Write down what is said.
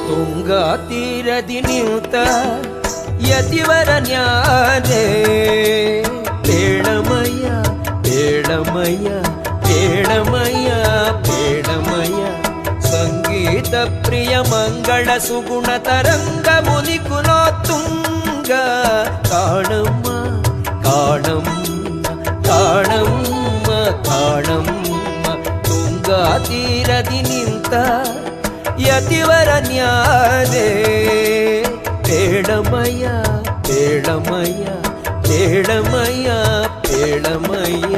ತುಂಗಾ ತೀರದಿ ನಿಂತ ಯತಿವರ ನ್ಯಾರೇ ಬೇಡಮಯ್ಯ ಬೇಡಮಯ್ಯ ಬೇಡಮಯ್ಯ ಬೇಡಮಯ್ಯ ಸಂಗೀತ ಪ್ರಿಯ ಮಂಗಳ ಸುಗುಣ ತರಂಗ ಮುನಿ ಕುಲೋತ್ತುಂಗ ಕಾಣಮ್ಮ ಕಾಣಮ್ಮ ಕಾಣಮ್ಮ ಕಾಣಮ್ಮ ತುಂಗಾ ತೀರದಿ ನಿಂತ ಯತಿವರ ನ್ಯಾರೇ ಬೇಡಮಯ್ಯ ಬೇಡಮಯ್ಯ ಬೇಡಮಯ್ಯ ಬೇಡಮಯ್ಯ